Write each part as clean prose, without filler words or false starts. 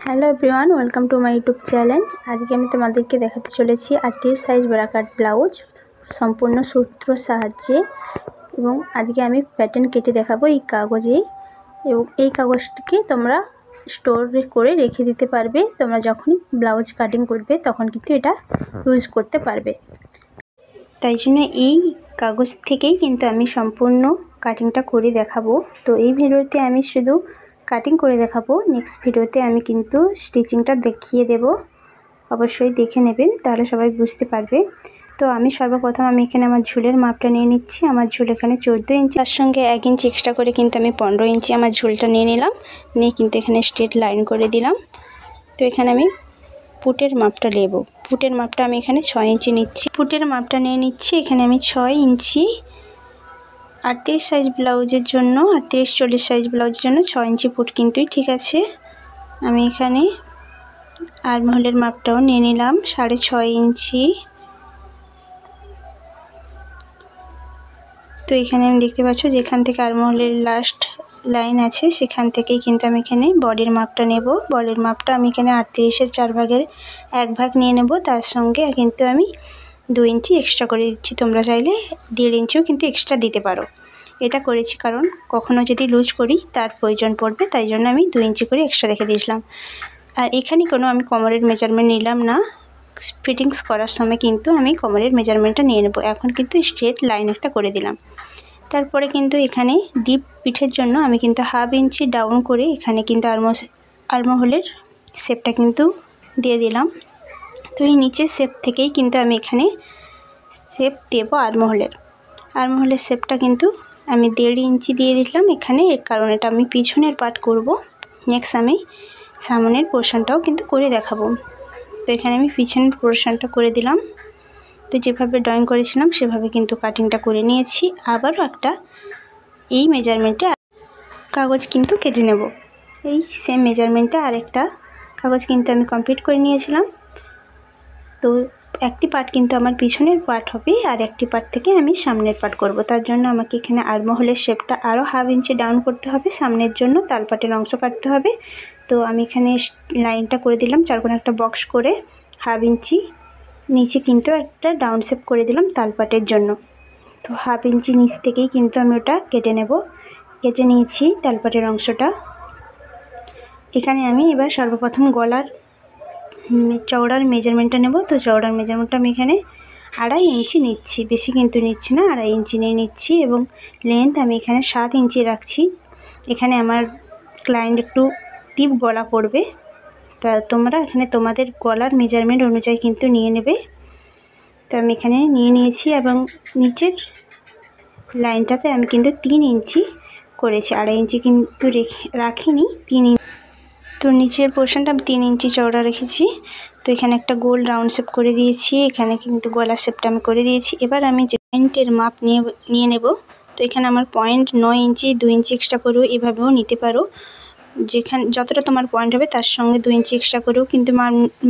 Hello everyone, welcome to my YouTube channel. আজকে আমি তোমাদেরকে দেখাতে চলেছি 38 সাইজ ব্রাকাট ব্লাউজ সম্পূর্ণ সূত্রর সাহায্যে। এবং আজকে আমি প্যাটার্ন কেটে দেখাবো এই কাগজে। এবং এই কাগজটিকে তোমরা স্টোর করে রেখে দিতে পারবে। তোমরা যখনই ব্লাউজ কাটিং করবে তখন কিন্তু এটা ইউজ করতে পারবে। তাই জন্য এই কাগজ থেকেই কিন্তু আমি সম্পূর্ণ কাটিংটা করে দেখাবো। তো এই ভিডিওতে আমি শুধু কাটিং করে দেখাবো, নেক্সট ভিডিওতে আমি কিন্তু স্টিচিংটা দেখিয়ে দেব। অবশ্যই দেখে নেবেন, তাহলে সবাই বুঝতে পারবে। তো আমি সর্বপ্রথম এখানে আমার ঝুলের মাপটা নিয়ে নিচ্ছি। আমার ঝুল এখানে 14 ইঞ্চি, তার সঙ্গে 1 ইঞ্চি এক্সট্রা করে কিন্তু আমি 15 ইঞ্চি আমার ঝুলটা নিয়ে নিলাম। নিয়ে কিন্তু এখানে স্ট্রেট লাইন করে দিলাম। তো এখানে আমি পুটের মাপটা নেব। পুটের মাপটা আমি এখানে 6 ইঞ্চি নিচ্ছি। পুটের মাপটা নিয়ে নিচ্ছি এখানে আমি 6 ইঞ্চি। 38 সাইজ ব্লাউজের জন্য, 38-40 সাইজ ব্লাউজের জন্য 6 ইঞ্চি পুট কিন্তুই ঠিক আছে। আমি এখানে আর্মহোলের মাপটাও নিয়ে নিলাম 6.5 ইঞ্চি। তো এখানে আমি দেখতে পাচ্ছ যেখান থেকে আর্মহোলের লাস্ট লাইন আছে সেখান থেকেই কিন্তু আমি এখানে বডির মাপটা নেব। বডির মাপটা আমি এখানে 38-এর 4 ভাগের 1 ভাগ নিয়ে নেব। তার সঙ্গে কিন্তু আমি 2 ইঞ্চি এক্সট্রা করে দিচ্ছি। তোমরা চাইলে 1.5 ইঞ্চিও কিন্তু এক্সট্রা দিতে পারো। এটা করেছি কারণ কখনো যদি লুজ করি তার প্রয়োজন পড়বে, তাই জন্য আমি 2 ইঞ্চি করে এক্সট্রা রেখে দিয়েছিলাম। আর এখানে কোনো আমি কোমরের মেজারমেন্ট নিলাম না। ফিটিংস করার সময় কিন্তু আমি কোমরের মেজারমেন্টটা নিয়ে নেব। এখন কিন্তু স্ট্রেট লাইন একটা করে দিলাম। তারপরে কিন্তু এখানে ডিপ পিঠের জন্য আমি কিন্তু 1/2 ইঞ্চি ডাউন করে এখানে কিন্তু আর্মহোলের শেপটা কিন্তু দিয়ে দিলাম। তো এই নিচের শেপ থেকেই কিন্তু আমি এখানে শেপ দেব আর্মহোলের শেপটা কিন্তু আমি 1.5 ইঞ্চি দিয়ে দিলাম এখানে। এর কারণ এটা আমি পিছনের পার্ট করব। নেক্সট আমি সামনের পোর্শনটাও কিন্তু করে দেখাবো। তো এখানে আমি পিছনের পোর্শনটা করে দিলাম। তো যেভাবে ড্রয়িং করেছিলাম সেভাবে কিন্তু কাটিংটা করে নিয়েছি। আবারও একটা এই মেজারমেন্টে কাগজ কিন্তু কেটে নেব। এই সেম মেজারমেন্টে আরেকটা কাগজ কিন্তু আমি কমপ্লিট করে নিয়েছিলাম। তো একটি পার্ট কিন্তু আমার পিছনের পার্ট হবে আর একটি পার্ট থেকে আমি সামনের পার্ট করব। তার জন্য আমাকে এখানে আর্মহোলের শেপটা আরও 1/2 ইঞ্চি ডাউন করতে হবে সামনের জন্য, তালপাটের অংশ কাটতে হবে। তো আমি এখানে লাইনটা করে দিলাম 4 কোণে একটা বক্স করে 1/2 ইঞ্চি নিচে কিন্তু একটা ডাউন শেপ করে দিলাম তালপাটের জন্য। তো 1/2 ইঞ্চি নিচ থেকেই কিন্তু আমি ওটা কেটে নেব। কেটে নিয়েছি তালপাটের অংশটা। এখানে আমি এবার সর্বপ্রথম গলার চওড়ার মেজারমেন্টটা নেব। তো চওড়ার মেজারমেন্টটা আমি এখানে 2.5 ইঞ্চি নিচ্ছি, বেশি কিন্তু নিচ্ছি না, 2.5 ইঞ্চি নিয়ে নিচ্ছি। এবং লেন্থ আমি এখানে 7 ইঞ্চি রাখছি। এখানে আমার ক্লায়েন্ট একটু ডিপ গলা পড়বে, তা তোমরা এখানে তোমাদের গলার মেজারমেন্ট অনুযায়ী কিন্তু নিয়ে নেবে। তো আমি এখানে নিয়ে নিয়েছি এবং নিচের লাইনটাতে আমি কিন্তু 3 ইঞ্চি করেছি, 2.5 ইঞ্চি কিন্তু রাখিনি, 3 ইঞ্চি। তো নিচের পোর্শনটা আমি 3 ইঞ্চি চওড়া রেখেছি। তো এখানে একটা গোল রাউন্ড শেপ করে দিয়েছি। এখানে কিন্তু গলা শেপটা আমি করে দিয়েছি। এবার আমি যে পয়েন্টের মাপ নিয়ে নেব। তো এখানে আমার পয়েন্ট 9 ইঞ্চি, 2 ইঞ্চি এক্সট্রা করেও এভাবেও নিতে পারো। যতটা তোমার পয়েন্ট হবে তার সঙ্গে 2 ইঞ্চি এক্সট্রা করেও কিন্তু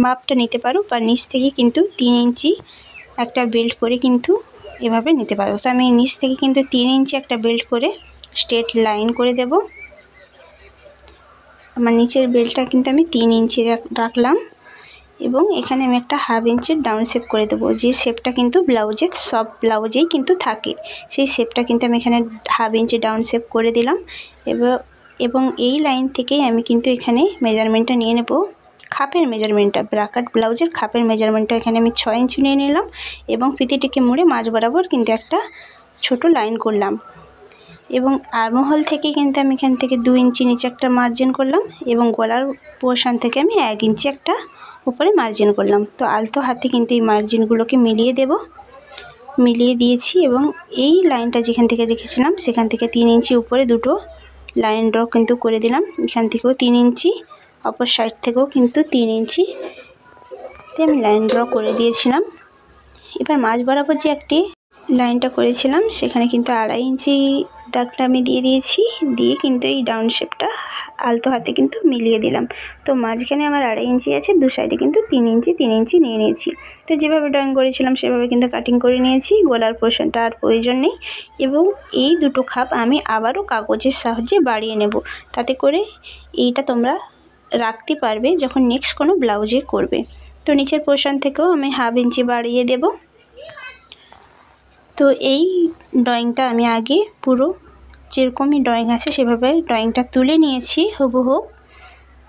মাপটা নিতে পারো, বা নিচ থেকে কিন্তু 3 ইঞ্চি একটা বেল্ট করে কিন্তু এভাবে নিতে পারো। তো আমি নিচ থেকে কিন্তু 3 ইঞ্চি একটা বেল্ট করে স্ট্রেট লাইন করে দেব। আমার নিচের বেল্টটা কিন্তু আমি 3 ইঞ্চি রাখলাম এবং এখানে আমি একটা 1/2 ইঞ্চির ডাউন শেপ করে দেবো। যে শেপটা কিন্তু সব ব্লাউজেই কিন্তু থাকে, সেই শেপটা কিন্তু আমি এখানে 1/2 ইঞ্চি ডাউন শেপ করে দিলাম। এবং এই লাইন থেকেই আমি কিন্তু এখানে মেজারমেন্টটা নিয়ে নেব, খাপের মেজারমেন্টটা, ব্রাকাট ব্লাউজের খাপের মেজারমেন্টটা এখানে আমি 6 ইঞ্চি নিয়ে নিলাম। এবং ফিতিটিকে মুড়ে মাঝ বরাবর কিন্তু একটা ছোট লাইন করলাম। এবং আর্মহোল থেকে কিন্তু আমি এখান থেকে 2 ইঞ্চি নিচে একটা মার্জিন করলাম এবং গলার পোর্শন থেকে আমি 1 ইঞ্চি একটা উপরে মার্জিন করলাম। তো আলতো হাতে কিন্তু এই মার্জিনগুলোকে মিলিয়ে দিয়েছি। এবং এই লাইনটা যেখান থেকে রেখেছিলাম সেখান থেকে 3 ইঞ্চি উপরে দুটো লাইন ড্র কিন্তু করে দিলাম। এখান থেকেও 3 ইঞ্চি, অপর সাইড থেকেও কিন্তু 3 ইঞ্চি আমি লাইন ড্র করে দিয়েছিলাম। এবার মাঝ বরাবর যে একটি লাইনটা করেছিলাম সেখানে কিন্তু 2.5 ইঞ্চি দাগটা আমি দিয়ে দিয়েছি। দিয়ে কিন্তু এই ডাউন শেপটা আলতো হাতে কিন্তু মিলিয়ে দিলাম। তো মাঝখানে আমার 2.5 ইঞ্চি আছে, দু সাইডে কিন্তু 3 ইঞ্চি নিয়ে নিয়েছি। তো যেভাবে ড্রয়িং করেছিলাম সেভাবে কিন্তু কাটিং করে নিয়েছি। গলার পোর্শনটা আর প্রয়োজন নেই। এবং এই দুটো খাপ আমি আবারও কাগজের সাহায্যে বাড়িয়ে নেব, তাতে করে এইটা তোমরা রাখতে পারবে যখন নেক্সট কোনো ব্লাউজে করবে। তো নিচের পোর্শন থেকেও আমি 1/2 ইঞ্চি বাড়িয়ে দেব। তো এই ড্রয়িংটা আমি আগে পুরো যেরকমই ড্রয়িং আছে সেভাবে ড্রয়িংটা তুলে নিয়েছি হুবহু।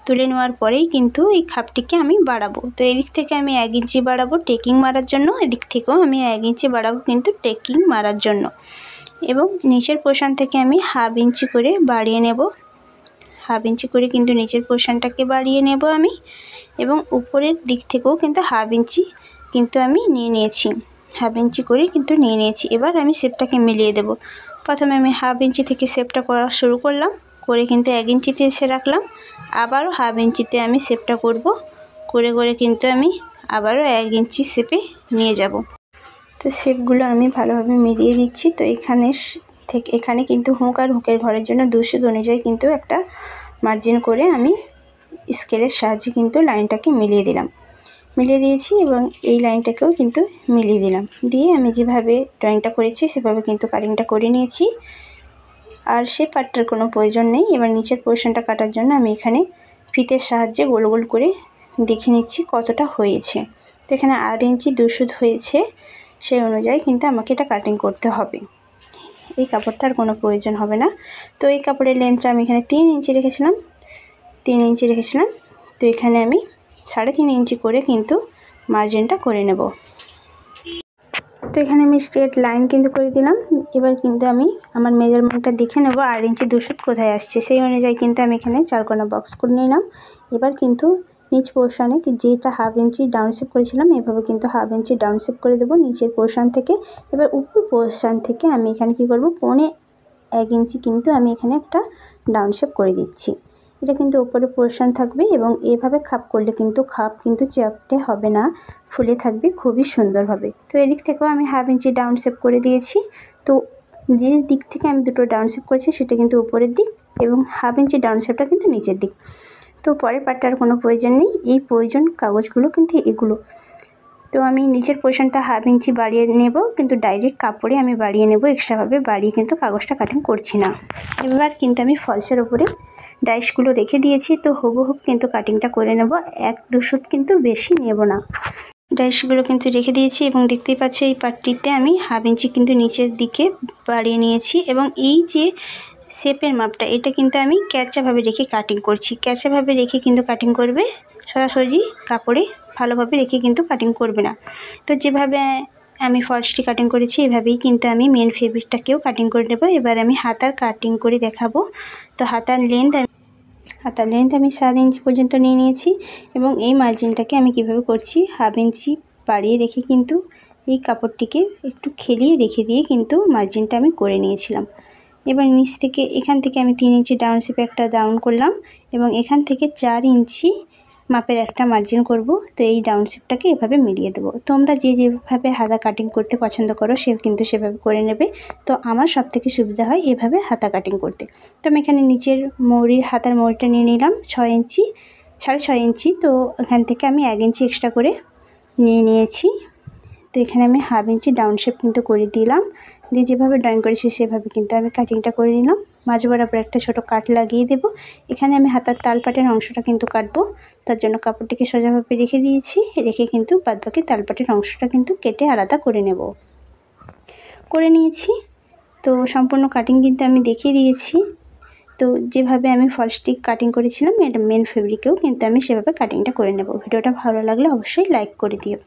তুলে নেওয়ার পরেই কিন্তু এই খাপটিকে আমি বাড়াবো। তো এদিক থেকে আমি 1 ইঞ্চি বাড়াবো টেকিং মারার জন্য, এদিক থেকেও আমি 1 ইঞ্চি বাড়াবো কিন্তু টেকিং মারার জন্য। এবং নিচের পোর্শন থেকে আমি 1/2 ইঞ্চি করে বাড়িয়ে নেব। 1/2 ইঞ্চি করে কিন্তু নিচের পোর্শনটাকে বাড়িয়ে নেব আমি। এবং উপরের দিক থেকেও কিন্তু 1/2 ইঞ্চি কিন্তু আমি নিয়ে নিয়েছি। 1/2 ইঞ্চি করে কিন্তু নিয়ে নিয়েছি। এবার আমি শেপটাকে মিলিয়ে দেব। প্রথমে আমি 1/2 ইঞ্চি থেকে শেপটা করা শুরু করলাম, করে কিন্তু 1 ইঞ্চিতে এসে রাখলাম। আবারও 1/2 ইঞ্চিতে আমি শেপটা করব, করে করে কিন্তু আমি আবারও 1 ইঞ্চি শেপে নিয়ে যাব। তো শেপগুলো আমি ভালোভাবে মিলিয়ে দিচ্ছি। তো এখানে কিন্তু হুক আর হুকের ঘরের জন্য 2 সুত অনুযায়ী কিন্তু একটা মার্জিন করে আমি স্কেলের সাহায্যে কিন্তু লাইনটাকে মিলিয়ে দিয়েছি এবং এই লাইনটাকেও কিন্তু মিলিয়ে দিলাম। দিয়ে আমি যেভাবে ড্রয়িংটা করেছি সেভাবে কিন্তু কাটিংটা করে নিয়েছি। আর সেই পার্টটার কোনো প্রয়োজন নেই। এবার নিচের পোর্শনটা কাটার জন্য আমি এখানে ফিতের সাহায্যে গোল গোল করে দেখে নিচ্ছি কতটা হয়েছে। তো এখানে 8 ইঞ্চি 2 সুত হয়েছে, সেই অনুযায়ী কিন্তু আমাকে এটা কাটিং করতে হবে। এই কাপড়টার কোনো প্রয়োজন হবে না। তো এই কাপড়ের লেন্থটা আমি এখানে 3 ইঞ্চি রেখেছিলাম। তো এখানে আমি 3.5 ইঞ্চি করে কিন্তু মার্জিনটা করে নেব। তো এখানে আমি স্ট্রেট লাইন কিন্তু করে দিলাম। এবার কিন্তু আমি আমার মেজারমেন্টটা দেখে নেব 8 ইঞ্চি 2 সুত কোথায় আসছে। সেই অনুযায়ী কিন্তু আমি এখানে 4 কোণা বক্স করে নিলাম। এবার কিন্তু নিচ পোর্শনে যেটা 1/2 ইঞ্চি ডাউন শেপ করেছিলাম এভাবে কিন্তু 1/2 ইঞ্চি ডাউন শেপ করে দেবো নিচের পোর্শন থেকে। এবার উপর পোর্শন থেকে আমি এখানে কি করব, 1 ইঞ্চি কিন্তু আমি এখানে একটা ডাউন শেপ করে দিচ্ছি। এটা কিন্তু উপরে পোর্শন থাকবে এবং এভাবে খাপ করলে কিন্তু খাপ কিন্তু চাপটে হবে না, ফুলে থাকবে খুবই সুন্দরভাবে। তো এদিক থেকেও আমি 1/2 ইঞ্চি ডাউন শেপ করে দিয়েছি। তো যে দিক থেকে আমি দুটো ডাউন শেপ করেছি সেটা কিন্তু উপরের দিক এবং 1/2 ইঞ্চি ডাউন শেপটা কিন্তু নিচের দিক। তো পরের পার্টটার কোনো প্রয়োজন নেই, এই প্রয়োজন কাগজগুলো কিন্তু এগুলো। তো আমি নিচের পোর্শনটা 1/2 ইঞ্চি বাড়িয়ে নেব, কিন্তু ডাইরেক্ট কাপড়ে আমি বাড়িয়ে নেব, এক্সট্রাভাবে বাড়িয়ে কিন্তু কাগজটা কাটিং করছি না। এবার কিন্তু আমি ফলসের ওপরে ডাইসগুলো রেখে দিয়েছি। তো হুবহু কিন্তু কাটিংটা করে নেব, 1-2 সুত কিন্তু বেশি নেব না। ডাইসগুলো কিন্তু রেখে দিয়েছি এবং দেখতেই পাচ্ছি এই পার্টটিতে আমি 1/2 ইঞ্চি কিন্তু নিচের দিকে বাড়িয়ে নিয়েছি। এবং এই যে শেপের মাপটা এটা কিন্তু আমি ক্যাঁচাভাবে রেখে কাটিং করছি। ক্যাঁচাভাবে রেখে কিন্তু কাটিং করবে, সরাসরি কাপড়ে ভালোভাবে রেখে কিন্তু কাটিং করবে না। তো যেভাবে আমি ফলসটি কাটিং করেছি এভাবেই কিন্তু আমি মেন ফেব্রিকটাকেও কাটিং করে নেব। এবার আমি হাতার কাটিং করে দেখাবো। তো হাতার লেন্থ আমি 7 ইঞ্চি পর্যন্ত নিয়ে নিয়েছি এবং এই মার্জিনটাকে আমি কিভাবে করছি, 1/2 ইঞ্চি বাড়িয়ে রেখে কিন্তু এই কাপড়টিকে একটু খেলিয়ে রেখে দিয়ে কিন্তু মার্জিনটা আমি করে নিয়েছিলাম। এবার নিচ থেকে এখান থেকে আমি 3 ইঞ্চি ডাউন শেপে একটা ডাউন করলাম এবং এখান থেকে 4 ইঞ্চি মাপের একটা মার্জিন করব। তো এই ডাউন শেপটাকে এভাবে মিলিয়ে দেবো। তোমরা যেভাবে হাতা কাটিং করতে পছন্দ করো সে কিন্তু সেভাবে করে নেবে। তো আমার সবথেকে সুবিধা হয় এভাবে হাতা কাটিং করতে। তো আমি এখানে নিচের হাতার মৌরিটা নিয়ে নিলাম 6 ইঞ্চি, 6.5 ইঞ্চি। তো এখান থেকে আমি 1 ইঞ্চি এক্সট্রা করে নিয়ে নিয়েছি। তো এখানে আমি 1/2 ইঞ্চি ডাউন শেপ কিন্তু করে দিলাম, দিয়ে যেভাবে ড্রয়িং করেছি সেভাবে কিন্তু আমি কাটিংটা করে নিলাম। মাঝ বরাবর একটা ছোটো কাট লাগিয়ে দেব। এখানে আমি হাতার তালপাটের অংশটা কিন্তু কাটবো, তার জন্য কাপড়টিকে সোজাভাবে রেখে দিয়েছি, রেখে কিন্তু বাদবাকি তালপাটের অংশটা কিন্তু কেটে আলাদা করে নিয়েছি। তো সম্পূর্ণ কাটিং কিন্তু আমি দেখিয়ে দিয়েছি। তো যেভাবে আমি ফলস স্টিক কাটিং করেছিলাম এটা মেন ফেব্রিকেও কিন্তু আমি সেভাবে কাটিংটা করে নেব। ভিডিওটা ভালো লাগলে অবশ্যই লাইক করে দিও।